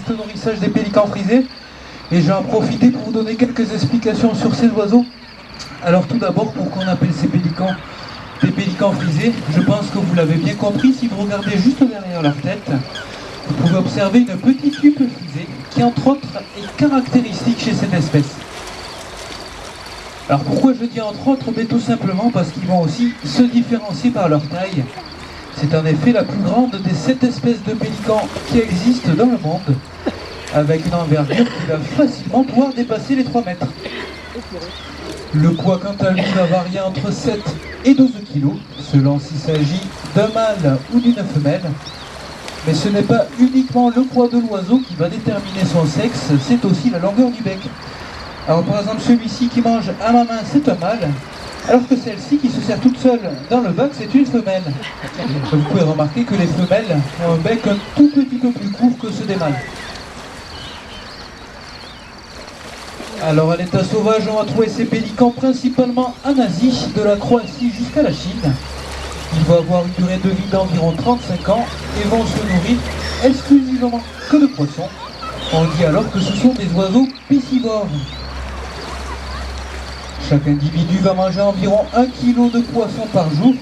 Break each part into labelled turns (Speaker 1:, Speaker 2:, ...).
Speaker 1: poste nourrissage des pélicans frisés. Et je vais en profiter pour vous donner quelques explications sur ces oiseaux. Alors tout d'abord, pourquoi on appelle ces pélicans des pélicans frisés? Je pense que vous l'avez bien compris si vous regardez juste derrière leur tête. Vous pouvez observer une petite huppe frisée qui entre autres est caractéristique chez cette espèce. Alors pourquoi je dis entre autres? Mais tout simplement parce qu'ils vont aussi se différencier par leur taille. C'est en effet la plus grande des 7 espèces de pélicans qui existent dans le monde, avec une envergure qui va facilement pouvoir dépasser les 3 mètres. Le poids quant à lui va varier entre 7 et 12 kg, selon s'il s'agit d'un mâle ou d'une femelle. Mais ce n'est pas uniquement le poids de l'oiseau qui va déterminer son sexe, c'est aussi la longueur du bec. Alors par exemple celui-ci qui mange à ma main c'est un mâle, alors que celle-ci qui se sert toute seule dans le bac c'est une femelle. Vous pouvez remarquer que les femelles ont un bec un tout petit peu plus court que ceux des mâles. Alors à l'état sauvage on va trouver ces pélicans principalement en Asie, de la Croatie jusqu'à la Chine. Ils vont avoir une durée de vie d'environ 35 ans et vont se nourrir exclusivement que de poissons. On dit alors que ce sont des oiseaux piscivores. Chaque individu va manger environ 1 kg de poisson par jour.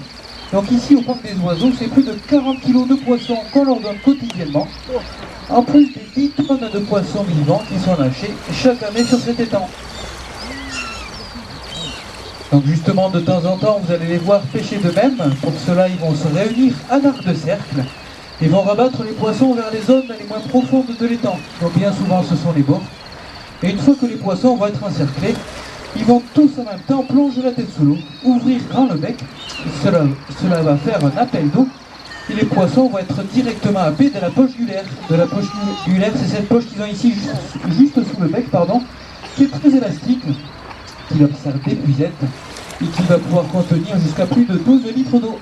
Speaker 1: Donc ici au parc des oiseaux, c'est plus de 40 kg de poissons qu'on leur donne quotidiennement, en plus des 10 tonnes de poissons vivants qui sont lâchés chaque année sur cet étang. Donc justement, de temps en temps, vous allez les voir pêcher d'eux-mêmes. Pour cela, ils vont se réunir en arc de cercle et vont rabattre les poissons vers les zones les moins profondes de l'étang. Donc bien souvent, ce sont les bords. Et une fois que les poissons vont être encerclés, ils vont tous en même temps plonger la tête sous l'eau, ouvrir grand le bec. Cela va faire un appel d'eau et les poissons vont être directement happés de la poche gulaire. De la poche gulaire, c'est cette poche qu'ils ont ici, juste sous le bec, qui est très élastique, qui va servir d'épuisette et qui va pouvoir contenir jusqu'à plus de 12 litres d'eau.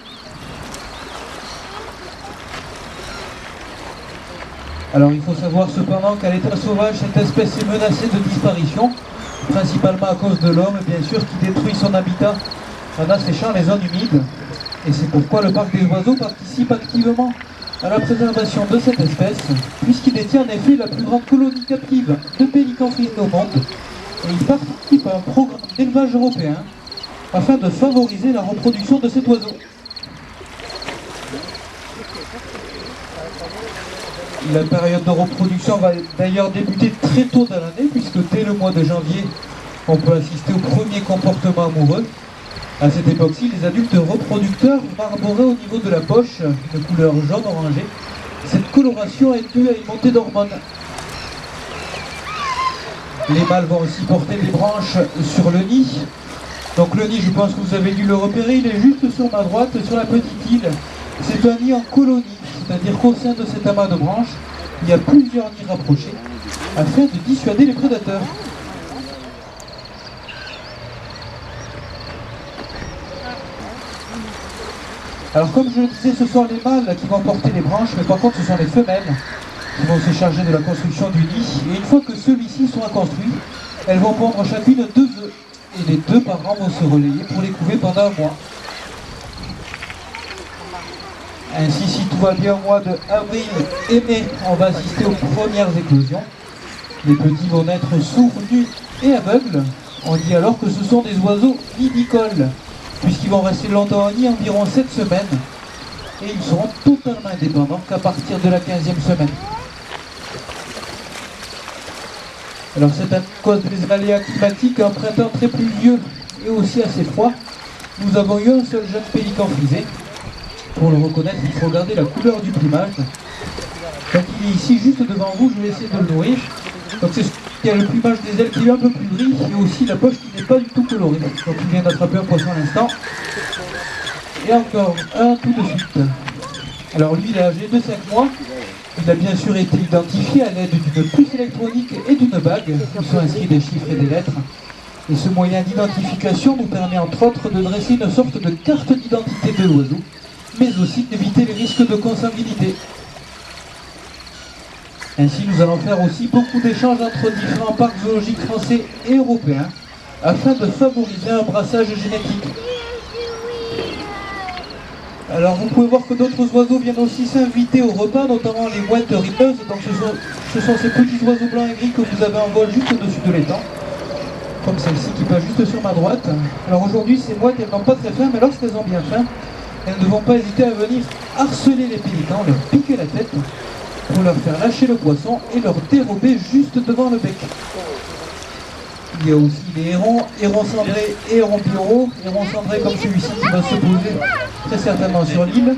Speaker 1: Alors il faut savoir cependant qu'à l'état sauvage, cette espèce est menacée de disparition, principalement à cause de l'homme, bien sûr, qui détruit son habitat en asséchant les zones humides. Et c'est pourquoi le parc des oiseaux participe activement à la préservation de cette espèce, puisqu'il détient en effet la plus grande colonie captive de pélicans frisés au monde. Et il participe à un programme d'élevage européen afin de favoriser la reproduction de cet oiseau. La période de reproduction va d'ailleurs débuter très tôt dans l'année, puisque dès le mois de janvier, on peut assister au premier comportement amoureux. À cette époque-ci, les adultes reproducteurs vont arborer au niveau de la poche de couleur jaune-orangé. Cette coloration est due à une montée d'hormones. Les mâles vont aussi porter des branches sur le nid. Donc le nid, je pense que vous avez dû le repérer, il est juste sur ma droite, sur la petite île. C'est un nid en colonie, c'est-à-dire qu'au sein de cet amas de branches, il y a plusieurs nids rapprochés afin de dissuader les prédateurs. Alors comme je le disais, ce sont les mâles qui vont porter les branches, mais par contre ce sont les femelles qui vont se charger de la construction du nid. Et une fois que celui-ci sera construit, elles vont pondre chacune 2 œufs. Et les 2 parents vont se relayer pour les couver pendant un mois. Ainsi, si tout va bien, au mois de avril et mai, on va assister aux premières éclosions. Les petits vont naître sourds, nus et aveugles. On dit alors que ce sont des oiseaux nidicoles, puisqu'ils vont rester longtemps en nid, environ 7 semaines. Et ils seront totalement indépendants qu'à partir de la 15e semaine. Alors c'est à cause des aléas climatiques, un printemps très pluvieux et aussi assez froid, nous avons eu un seul jeune pélican frisé. Pour le reconnaître, il faut regarder la couleur du plumage. Donc il est ici juste devant vous, je vais essayer de le nourrir. Donc c'est ce qui a le plumage des ailes qui est un peu plus gris et aussi la poche qui n'est pas du tout colorée. Donc il vient d'attraper un poisson à l'instant. Et encore un tout de suite. Alors lui il est âgé de 5 mois. Il a bien sûr été identifié à l'aide d'une puce électronique et d'une bague où sont inscrits des chiffres et des lettres. Et ce moyen d'identification nous permet entre autres de dresser une sorte de carte d'identité de l'oiseau, mais aussi d'éviter les risques de consanguinité. Ainsi, nous allons faire aussi beaucoup d'échanges entre différents parcs zoologiques français et européens afin de favoriser un brassage génétique. Alors vous pouvez voir que d'autres oiseaux viennent aussi s'inviter au repas, notamment les mouettes rimeuses. Donc ce sont ces petits oiseaux blancs et gris que vous avez en vol juste au-dessus de l'étang, comme celle-ci qui passe juste sur ma droite. Alors aujourd'hui, ces mouettes, elles n'ont pas très faim, mais lorsqu'elles ont bien faim, elles ne vont pas hésiter à venir harceler les pélicans, leur piquer la tête, pour leur faire lâcher le poisson et leur dérober juste devant le bec. Il y a aussi les hérons, hérons cendrés et hérons bureaux. Hérons cendrés comme celui-ci qui va se poser très certainement sur l'île.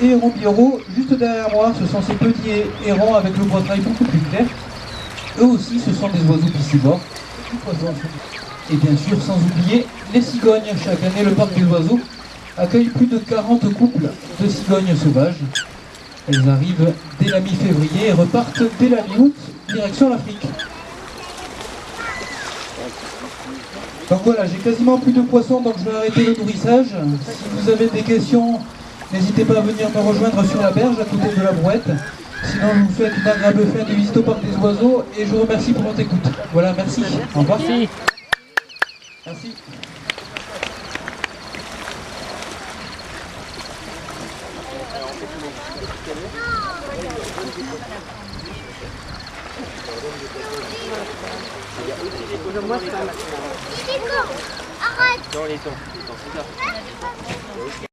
Speaker 1: Et hérons bureaux, juste derrière moi, ce sont ces petits hérons avec le poitrail beaucoup plus clair. Eux aussi, ce sont des oiseaux piscivores. Et bien sûr, sans oublier les cigognes. Chaque année, le parc des oiseaux accueille plus de 40 couples de cigognes sauvages. Elles arrivent dès la mi-février et repartent dès la mi-août, direction l'Afrique. Donc voilà, j'ai quasiment plus de poissons, donc je vais arrêter le nourrissage. Si vous avez des questions, n'hésitez pas à venir me rejoindre sur la berge, à côté de la brouette. Sinon, je vous souhaite une agréable fin de visite au parc des oiseaux et je vous remercie pour votre écoute. Voilà, merci. Au revoir. Merci. Merci.
Speaker 2: Arrête!
Speaker 3: Non, les temps, c'est ça.